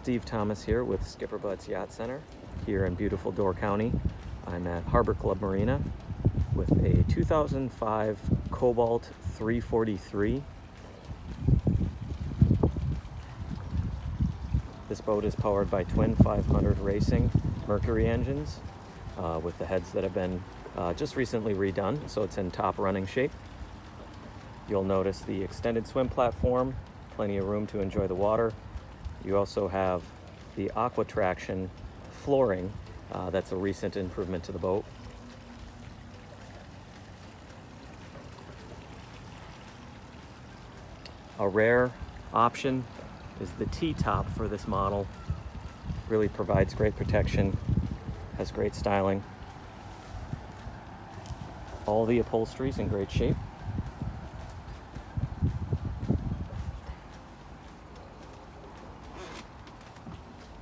Steve Thomas here with SkipperBud's Yacht Center here in beautiful Door County. I'm at Harbor Club Marina with a 2005 Cobalt 343. This boat is powered by twin 500 Racing Mercury engines with the heads that have been just recently redone, so it's in top running shape. You'll notice the extended swim platform, plenty of room to enjoy the water. You also have the Aqua-Traction flooring. That's a recent improvement to the boat. A rare option is the T-top for this model. Really provides great protection, has great styling. All the upholstery is in great shape.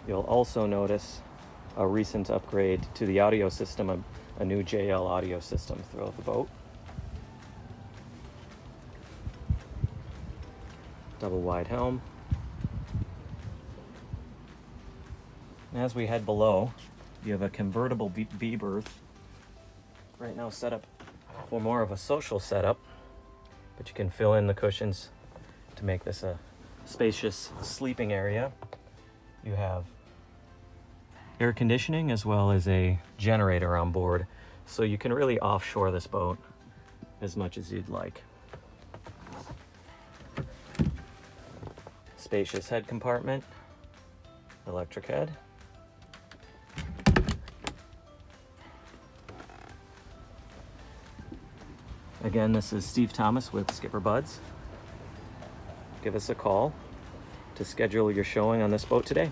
You'll also notice a recent upgrade to the audio system, a new JL audio system throughout the boat. Double wide helm. And as we head below, you have a convertible B berth. Right now set up for more of a social setup, but you can fill in the cushions to make this a spacious sleeping area. You have air conditioning as well as a generator on board, so you can really offshore this boat as much as you'd like. Spacious head compartment, electric head. Again, this is Steve Thomas with SkipperBud's. Give us a call to schedule your showing on this boat today.